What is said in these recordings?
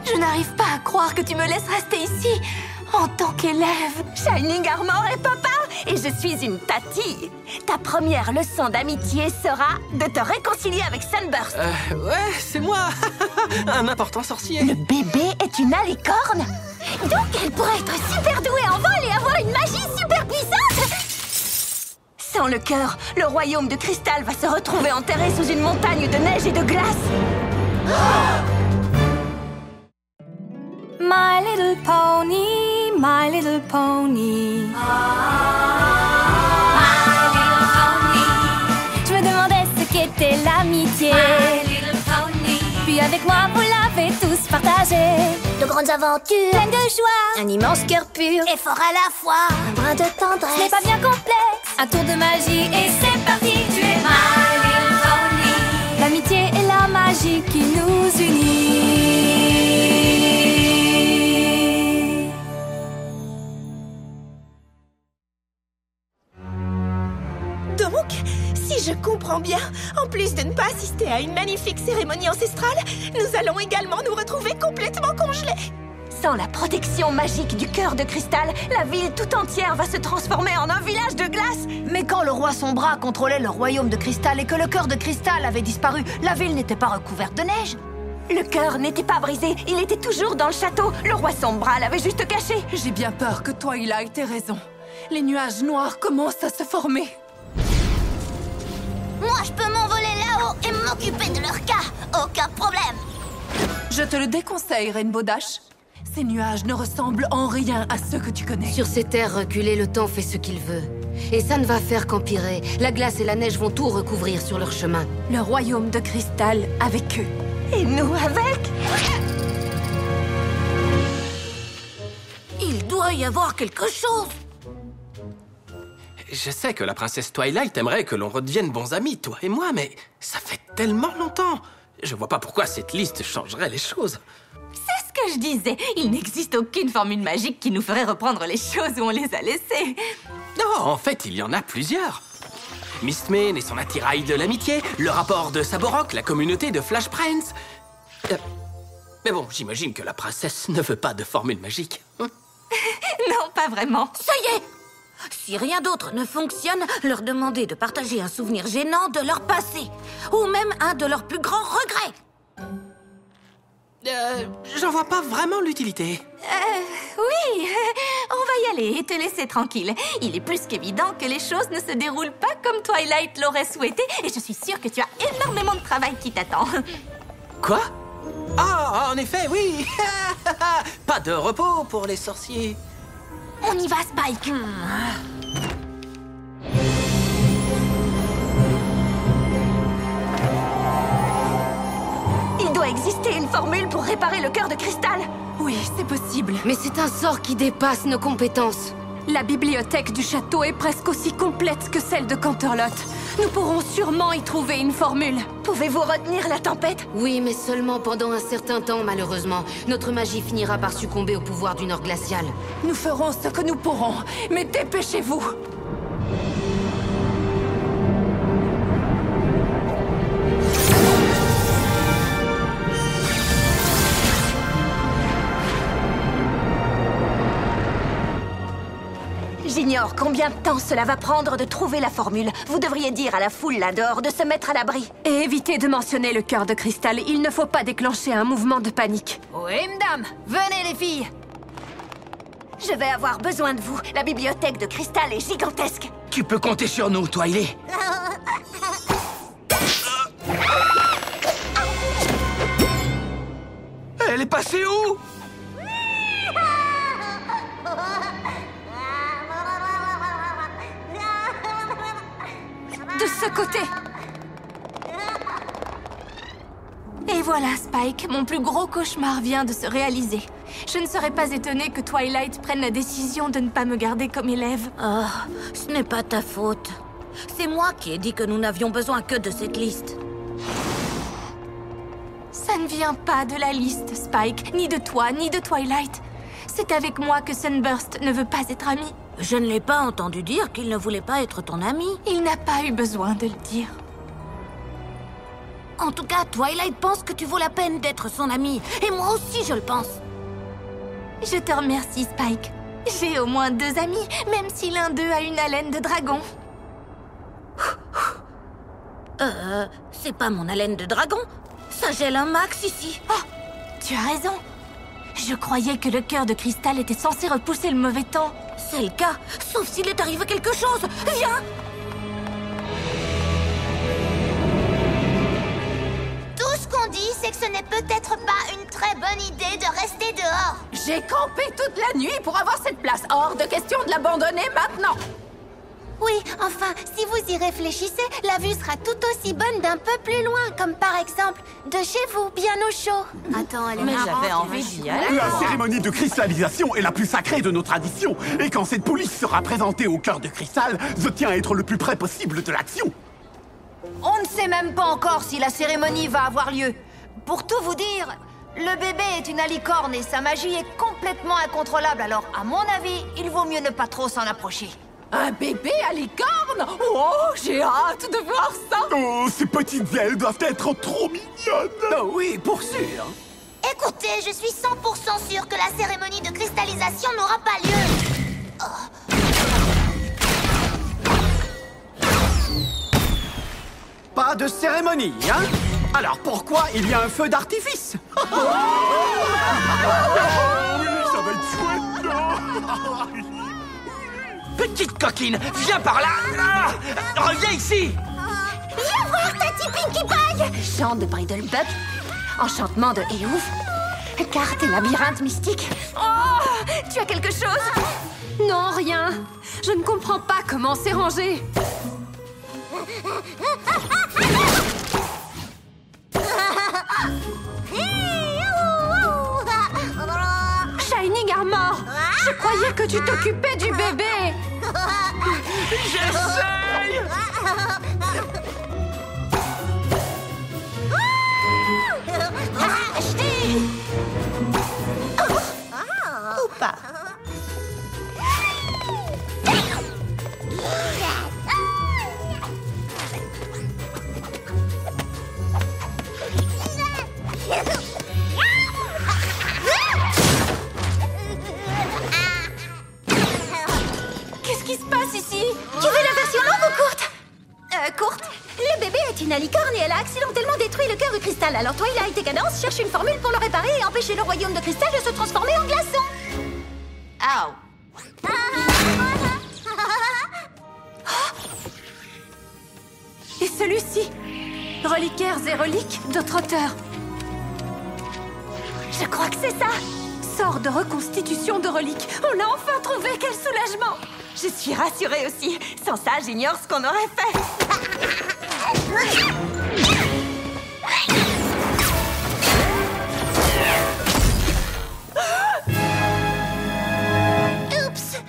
Je n'arrive pas à croire que tu me laisses rester ici en tant qu'élève. Shining Armor est papa et je suis une Tati. Ta première leçon d'amitié sera de te réconcilier avec Sunburst. Ouais, c'est moi. Un important sorcier. Le bébé est une alicorne. Donc elle pourrait être super douée en vol et avoir une magie super puissante. Sans le cœur, le royaume de cristal va se retrouver enterré sous une montagne de neige et de glace. My little pony, my little pony. My little pony. Je me demandais ce qu'était l'amitié. My little pony. Puis avec moi, vous l'avez tous partagé. De grandes aventures, Pleine de joie, un immense cœur pur, et fort à la fois. un brin de tendresse. Ce n'est pas bien complexe. Un tour de magie et c'est parti. Tu es my little pony. L'amitié et la magie qui nous unit. Donc, si je comprends bien, en plus de ne pas assister à une magnifique cérémonie ancestrale, nous allons également nous retrouver complètement congelés. Sans la protection magique du cœur de cristal, la ville tout entière va se transformer en un village de glace. Mais quand le roi Sombra contrôlait le royaume de cristal et que le cœur de cristal avait disparu, la ville n'était pas recouverte de neige. Le cœur n'était pas brisé, il était toujours dans le château. Le roi Sombra l'avait juste caché. J'ai bien peur que Twilight ait raison. Les nuages noirs commencent à se former. Moi, je peux m'envoler là-haut et m'occuper de leur cas. Aucun problème. Je te le déconseille, Rainbow Dash. Ces nuages ne ressemblent en rien à ceux que tu connais. Sur ces terres reculées, le temps fait ce qu'il veut. Et ça ne va faire qu'empirer. La glace et la neige vont tout recouvrir sur leur chemin. Le royaume de cristal avec eux. Et nous avec. Il doit y avoir quelque chose. Je sais que la princesse Twilight aimerait que l'on redevienne bons amis, toi et moi, mais ça fait tellement longtemps. Je vois pas pourquoi cette liste changerait les choses. C'est ce que je disais. Il n'existe aucune formule magique qui nous ferait reprendre les choses où on les a laissées. Non, en fait, il y en a plusieurs. Mistmane et son attirail de l'amitié, le rapport de Saborok, la communauté de Flash Prince. Mais bon, j'imagine que la princesse ne veut pas de formule magique. Non, pas vraiment. Ça y est. Si rien d'autre ne fonctionne, leur demander de partager un souvenir gênant de leur passé. Ou même un de leurs plus grands regrets. J'en vois pas vraiment l'utilité. Oui, on va y aller et te laisser tranquille. Il est plus qu'évident que les choses ne se déroulent pas comme Twilight l'aurait souhaité et je suis sûre que tu as énormément de travail qui t'attend. Quoi? Ah, en effet, oui. Pas de repos pour les sorciers. On y va, Spike. Il doit exister une formule pour réparer le cœur de cristal. Oui, c'est possible. Mais c'est un sort qui dépasse nos compétences. La bibliothèque du château est presque aussi complète que celle de Canterlot. Nous pourrons sûrement y trouver une formule. Pouvez-vous retenir la tempête? Oui, mais seulement pendant un certain temps, malheureusement. Notre magie finira par succomber au pouvoir du Nord glacial. Nous ferons ce que nous pourrons, mais dépêchez-vous. J'ignore combien de temps cela va prendre de trouver la formule. Vous devriez dire à la foule là dehors de se mettre à l'abri. Et évitez de mentionner le cœur de cristal. Il ne faut pas déclencher un mouvement de panique. Oui, madame. Venez, les filles. Je vais avoir besoin de vous. La bibliothèque de cristal est gigantesque. Tu peux compter sur nous, Twilight. Elle est passée où? De ce côté. Et voilà, Spike, mon plus gros cauchemar vient de se réaliser. Je ne serais pas étonnée que Twilight prenne la décision de ne pas me garder comme élève. Oh, ce n'est pas ta faute. C'est moi qui ai dit que nous n'avions besoin que de cette liste. Ça ne vient pas de la liste, Spike, ni de toi, ni de Twilight. C'est avec moi que Sunburst ne veut pas être ami. Je ne l'ai pas entendu dire qu'il ne voulait pas être ton ami. Il n'a pas eu besoin de le dire. En tout cas, Twilight pense que tu vaux la peine d'être son amie. Et moi aussi, je le pense. Je te remercie, Spike. J'ai au moins 2 amis, même si l'un d'eux a une haleine de dragon. C'est pas mon haleine de dragon. Ça gèle un max ici. Oh, tu as raison. Je croyais que le cœur de cristal était censé repousser le mauvais temps. C'est le cas, sauf s'il est arrivé quelque chose. Viens! Tout ce qu'on dit, c'est que ce n'est peut-être pas une très bonne idée de rester dehors. J'ai campé toute la nuit pour avoir cette place. Hors de question de l'abandonner maintenant. Oui, enfin, si vous y réfléchissez, la vue sera tout aussi bonne d'un peu plus loin, comme par exemple de chez vous, bien au chaud. Attends, elle est Mais marrante. j'avais envie d'y aller. La cérémonie de cristallisation est la plus sacrée de nos traditions. Et quand cette police sera présentée au cœur de cristal, je tiens à être le plus près possible de l'action. On ne sait même pas encore si la cérémonie va avoir lieu. Pour tout vous dire, le bébé est une alicorne et sa magie est complètement incontrôlable. Alors, à mon avis, il vaut mieux ne pas trop s'en approcher. Un bébé à licorne? Oh, j'ai hâte de voir ça. Oh, ces petites ailes doivent être trop mignonnes. Oh oui, pour sûr. Écoutez, je suis 100% sûre que la cérémonie de cristallisation n'aura pas lieu. Pas de cérémonie, hein? Alors pourquoi il y a un feu d'artifice? Oh oui, ça va être chouette, non? Petite coquine, viens par là. Reviens ici. Viens voir Tati Pinkie Pie! Chant de Bridlebug, enchantement de Eouf, carte et labyrinthe mystique. Oh! Tu as quelque chose? Non, rien. Je ne comprends pas comment c'est rangé. Shining Armor! Je croyais que tu t'occupais du bébé! J'essaye. Ou pas. Qu'est-ce qui se passe ici? Tu veux la version longue ou courte? Courte. Le bébé est une alicorne et elle a accidentellement détruit le cœur de cristal. Alors Twilight et Cadence cherchent une formule pour le réparer et empêcher le royaume de cristal de se transformer en glaçon. Ow. Et celui-ci? Reliquaires et reliques d'autres auteurs. Je crois que c'est ça. Sort de reconstitution de reliques. On a enfin trouvé, quel soulagement! Je suis rassurée aussi. Sans ça, j'ignore ce qu'on aurait fait. Oups!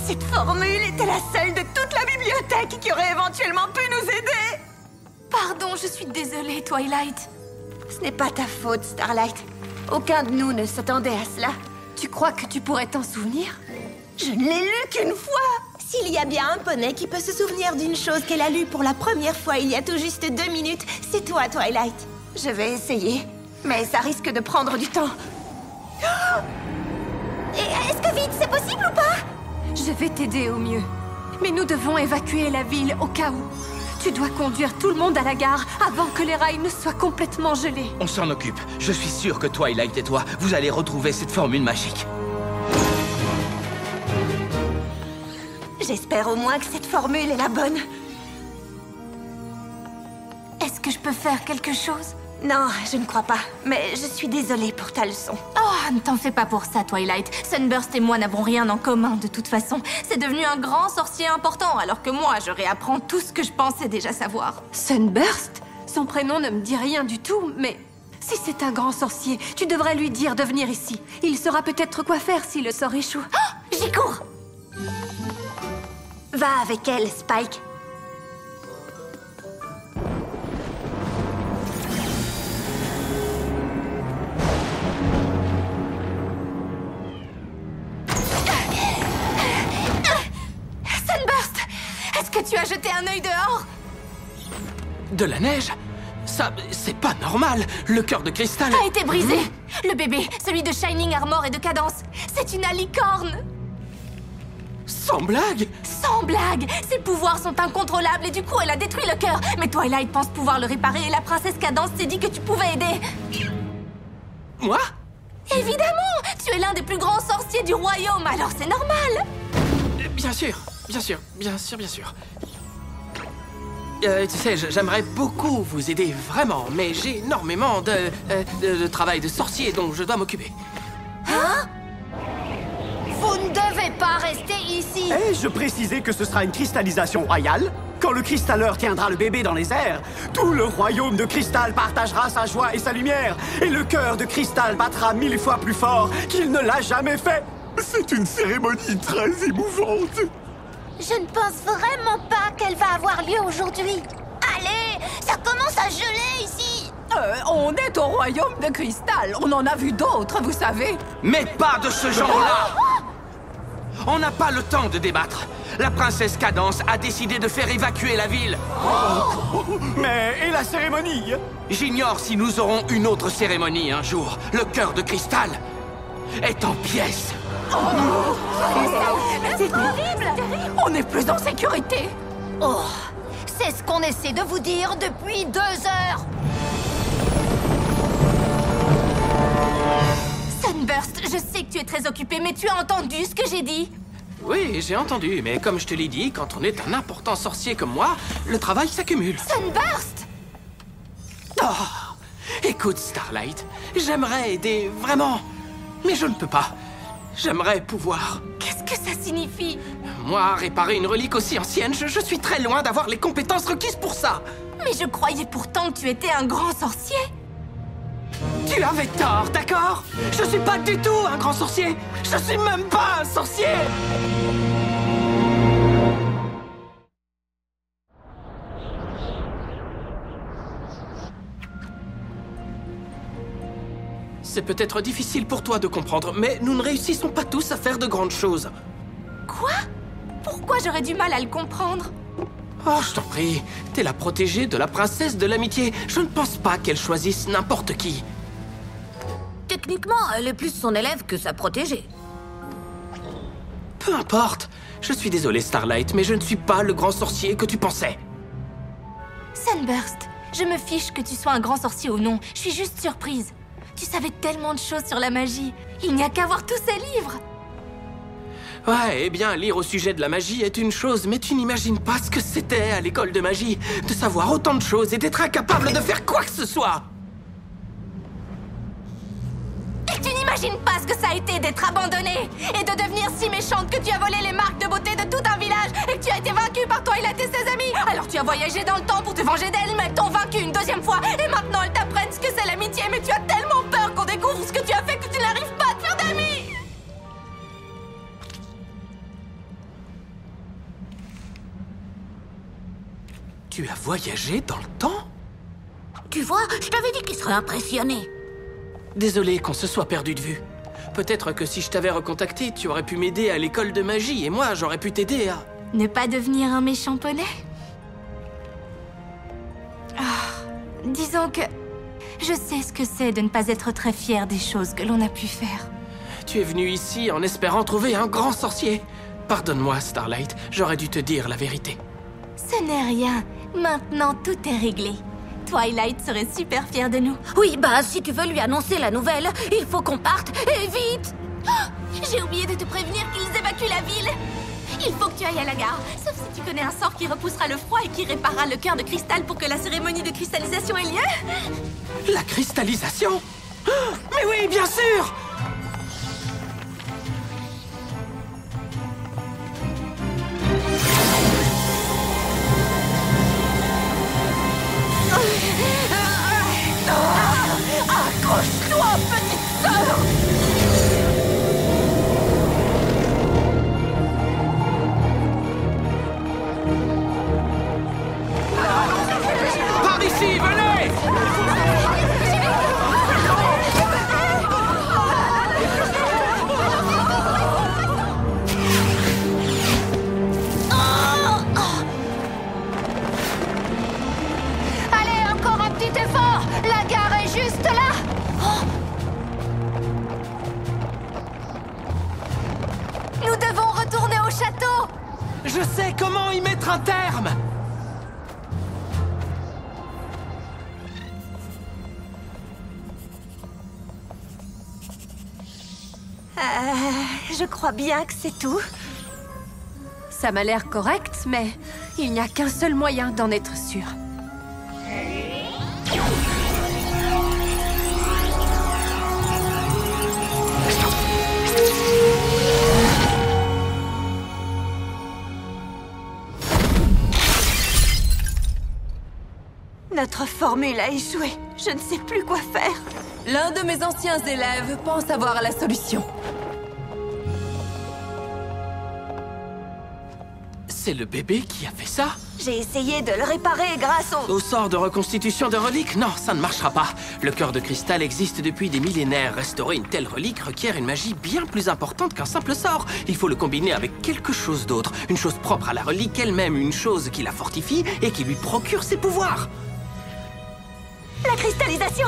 Cette formule était la seule de toute la bibliothèque qui aurait éventuellement pu nous aider. Pardon, je suis désolée, Twilight. Ce n'est pas ta faute, Starlight. Aucun de nous ne s'attendait à cela. Tu crois que tu pourrais t'en souvenir? Je ne l'ai lu qu'une fois. S'il y a bien un poney qui peut se souvenir d'une chose qu'elle a lue pour la première fois il y a tout juste 2 minutes, c'est toi, Twilight. Je vais essayer, mais ça risque de prendre du temps. Et est-ce que vite, c'est possible ou pas? Je vais t'aider au mieux. Mais nous devons évacuer la ville au cas où. Tu dois conduire tout le monde à la gare avant que les rails ne soient complètement gelés. On s'en occupe. Je suis sûr que Twilight et toi, vous allez retrouver cette formule magique. J'espère au moins que cette formule est la bonne. Est-ce que je peux faire quelque chose? Non, je ne crois pas. Mais je suis désolée pour ta leçon. Oh, ne t'en fais pas pour ça, Twilight. Sunburst et moi n'avons rien en commun, de toute façon. C'est devenu un grand sorcier important, alors que moi, je réapprends tout ce que je pensais déjà savoir. Sunburst? Son prénom ne me dit rien du tout, mais... si c'est un grand sorcier, tu devrais lui dire de venir ici. Il saura peut-être quoi faire si le sort échoue. Oh, j'y cours! Va avec elle, Spike. Sunburst! Est-ce que tu as jeté un œil dehors. De la neige? Ça, c'est pas normal. Le cœur de cristal a été brisé. Le bébé, celui de Shining Armor et de Cadence, c'est une alicorne. Sans blague? Sans blague. Ses pouvoirs sont incontrôlables et du coup, elle a détruit le cœur. Mais Twilight pense pouvoir le réparer et la princesse Cadence s'est dit que tu pouvais aider. Moi? Évidemment. Tu es l'un des plus grands sorciers du royaume, alors c'est normal. Bien sûr, bien sûr, bien sûr, bien sûr. Tu sais, j'aimerais beaucoup vous aider, vraiment, mais j'ai énormément de travail de sorcier dont je dois m'occuper. Hein? Vous ne devez pas rester ici. Ai-je précisé que ce sera une cristallisation royale? Quand le cristalleur tiendra le bébé dans les airs, tout le royaume de cristal partagera sa joie et sa lumière, et le cœur de cristal battra 1000 fois plus fort qu'il ne l'a jamais fait. C'est une cérémonie très émouvante. Je ne pense vraiment pas qu'elle va avoir lieu aujourd'hui. Allez, ça commence à geler ici. On est au royaume de cristal. On en a vu d'autres, vous savez. Mais pas de ce genre-là. On n'a pas le temps de débattre. La princesse Cadence a décidé de faire évacuer la ville. Mais et la cérémonie? J'ignore si nous aurons une autre cérémonie un jour. Le cœur de cristal est en pièces. C'est terrible. On n'est plus en sécurité. Oh, c'est ce qu'on essaie de vous dire depuis 2 heures. Sunburst, je sais que tu es très occupé, mais tu as entendu ce que j'ai dit? Oui, j'ai entendu, mais comme je te l'ai dit, quand on est un important sorcier comme moi, le travail s'accumule. Sunburst! Oh, écoute, Starlight, j'aimerais aider, vraiment, mais je ne peux pas. J'aimerais pouvoir. Qu'est-ce que ça signifie? Moi, réparer une relique aussi ancienne, je suis très loin d'avoir les compétences requises pour ça. Mais je croyais pourtant que tu étais un grand sorcier. Tu avais tort, d'accord? Je suis pas du tout un grand sorcier. Je suis même pas un sorcier. C'est peut-être difficile pour toi de comprendre, mais nous ne réussissons pas tous à faire de grandes choses. Quoi? Pourquoi j'aurais du mal à le comprendre? Oh, je t'en prie, t'es la protégée de la princesse de l'amitié. Je ne pense pas qu'elle choisisse n'importe qui. Techniquement, elle est plus son élève que sa protégée. Peu importe. Je suis désolé, Starlight, mais je ne suis pas le grand sorcier que tu pensais. Sunburst, je me fiche que tu sois un grand sorcier ou non. Je suis juste surprise. Tu savais tellement de choses sur la magie. Il n'y a qu'à voir tous ces livres. Ouais, eh bien, lire au sujet de la magie est une chose, mais tu n'imagines pas ce que c'était à l'école de magie, de savoir autant de choses et d'être incapable de faire quoi que ce soit. Et tu n'imagines pas ce que ça a été d'être abandonnée et de devenir si méchante que tu as volé les marques de beauté de tout un village et que tu as été vaincue par Twilight et ses amis. Alors tu as voyagé dans le temps pour te venger d'elle, mais elles t'ont vaincue une deuxième fois et maintenant elles t'apprennent ce que c'est l'amitié, mais tu as tellement peur qu'on découvre ce que tu as fait que tu n'arrives pas à te faire d'amis. Tu as voyagé dans le temps? Tu vois, je t'avais dit qu'il serait impressionné. Désolé qu'on se soit perdu de vue. Peut-être que si je t'avais recontacté, tu aurais pu m'aider à l'école de magie et moi, j'aurais pu t'aider à... Ne pas devenir un méchant poney? Disons que je sais ce que c'est de ne pas être très fière des choses que l'on a pu faire. Tu es venu ici en espérant trouver un grand sorcier. Pardonne-moi, Starlight, j'aurais dû te dire la vérité. Ce n'est rien. Maintenant, tout est réglé. Twilight serait super fière de nous. Oui, bah, si tu veux lui annoncer la nouvelle, il faut qu'on parte, et vite! Oh, j'ai oublié de te prévenir qu'ils évacuent la ville. Il faut que tu ailles à la gare, sauf si tu connais un sort qui repoussera le froid et qui réparera le cœur de cristal pour que la cérémonie de cristallisation ait lieu. La cristallisation? Mais oui, bien sûr! Accroche-toi, petite sœur! Par ici, venez! Je sais comment y mettre un terme! Je crois bien que c'est tout. Ça m'a l'air correct, mais il n'y a qu'un seul moyen d'en être sûr. Notre formule a échoué. Je ne sais plus quoi faire. L'un de mes anciens élèves pense avoir la solution. C'est le bébé qui a fait ça? J'ai essayé de le réparer grâce Au sort de reconstitution de reliques? Non, ça ne marchera pas. Le cœur de cristal existe depuis des millénaires. Restaurer une telle relique requiert une magie bien plus importante qu'un simple sort. Il faut le combiner avec quelque chose d'autre. Une chose propre à la relique elle-même, une chose qui la fortifie et qui lui procure ses pouvoirs. La cristallisation!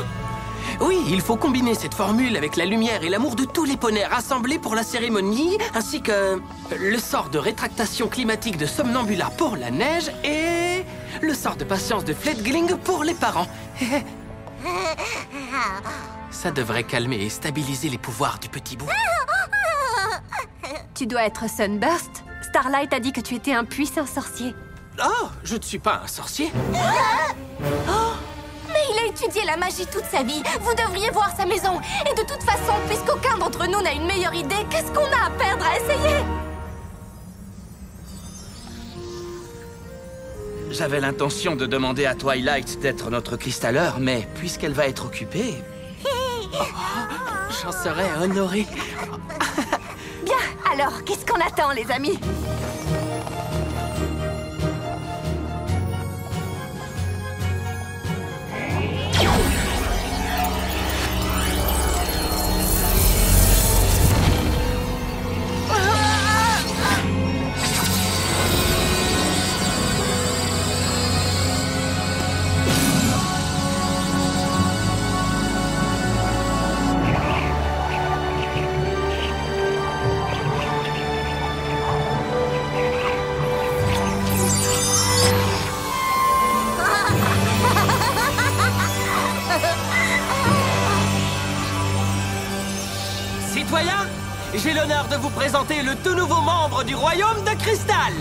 Oui, il faut combiner cette formule avec la lumière et l'amour de tous les poneys rassemblés pour la cérémonie, ainsi que le sort de rétractation climatique de Somnambula pour la neige et le sort de patience de Fledgling pour les parents. Ça devrait calmer et stabiliser les pouvoirs du petit bout. Tu dois être Sunburst. Starlight a dit que tu étais un puissant sorcier. Oh, je ne suis pas un sorcier. Mais il a étudié la magie toute sa vie. Vous devriez voir sa maison. Et de toute façon, puisqu'aucun d'entre nous n'a une meilleure idée, qu'est-ce qu'on a à perdre à essayer? J'avais l'intention de demander à Twilight d'être notre cristalleur, mais puisqu'elle va être occupée... J'en serais honoré. Bien, alors, qu'est-ce qu'on attend, les amis? Citoyens, j'ai l'honneur de vous présenter le tout nouveau membre du Royaume de Cristal.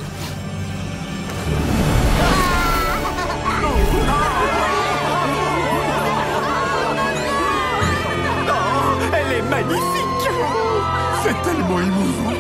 Oh, elle est magnifique! C'est tellement émouvant.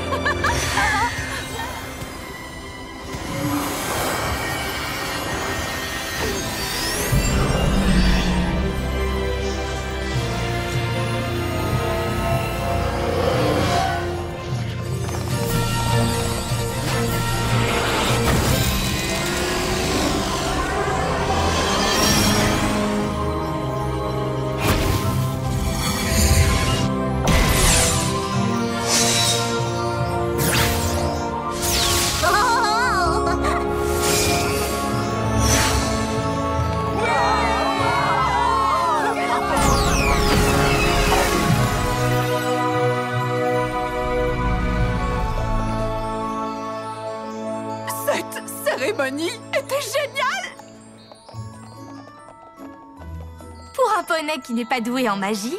Cette cérémonie était géniale! Pour un poney qui n'est pas doué en magie,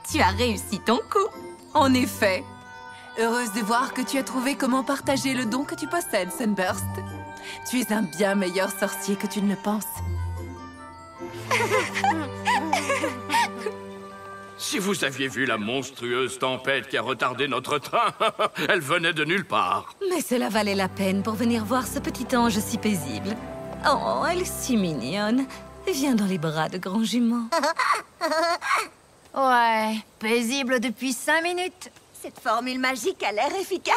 tu as réussi ton coup. En effet. Heureuse de voir que tu as trouvé comment partager le don que tu possèdes, Sunburst. Tu es un bien meilleur sorcier que tu ne le penses. Si vous aviez vu la monstrueuse tempête qui a retardé notre train, elle venait de nulle part. Mais cela valait la peine pour venir voir ce petit ange si paisible. Oh, elle est si mignonne. Viens dans les bras de grand jument. Ouais, paisible depuis 5 minutes. Cette formule magique a l'air efficace.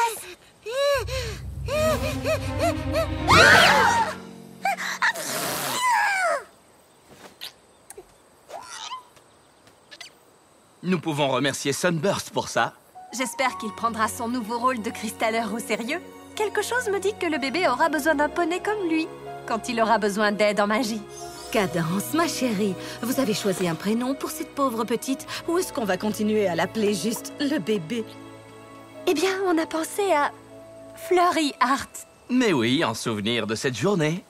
Nous pouvons remercier Sunburst pour ça. J'espère qu'il prendra son nouveau rôle de cristalleur au sérieux. Quelque chose me dit que le bébé aura besoin d'un poney comme lui, quand il aura besoin d'aide en magie. Cadence, ma chérie, vous avez choisi un prénom pour cette pauvre petite, ou est-ce qu'on va continuer à l'appeler juste le bébé? Eh bien, on a pensé à Flurry Heart. Mais oui, en souvenir de cette journée.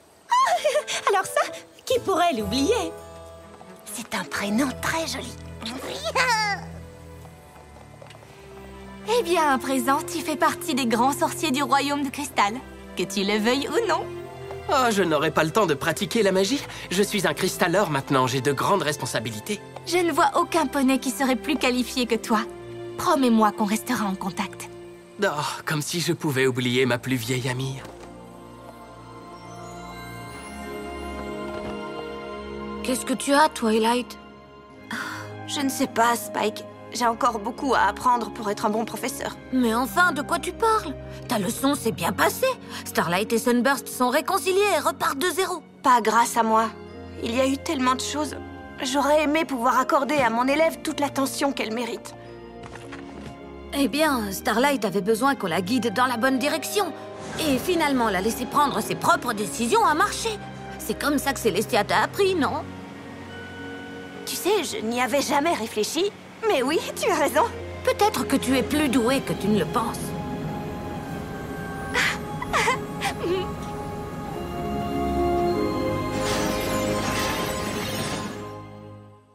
Alors ça, qui pourrait l'oublier? C'est un prénom très joli. Eh bien, à présent, tu fais partie des grands sorciers du royaume de cristal. Que tu le veuilles ou non. Oh, je n'aurai pas le temps de pratiquer la magie. Je suis un cristalleur maintenant, j'ai de grandes responsabilités. Je ne vois aucun poney qui serait plus qualifié que toi. Promets-moi qu'on restera en contact. Oh, comme si je pouvais oublier ma plus vieille amie. Qu'est-ce que tu as, Twilight? Je ne sais pas, Spike. J'ai encore beaucoup à apprendre pour être un bon professeur. Mais enfin, de quoi tu parles? Ta leçon s'est bien passée. Starlight et Sunburst sont réconciliés et repartent de zéro. Pas grâce à moi. Il y a eu tellement de choses. J'aurais aimé pouvoir accorder à mon élève toute l'attention qu'elle mérite. Eh bien, Starlight avait besoin qu'on la guide dans la bonne direction. Et finalement, la laisser prendre ses propres décisions a marché. C'est comme ça que Célestia t'a appris, non? Tu sais, je n'y avais jamais réfléchi. Mais oui, tu as raison. Peut-être que tu es plus douée que tu ne le penses.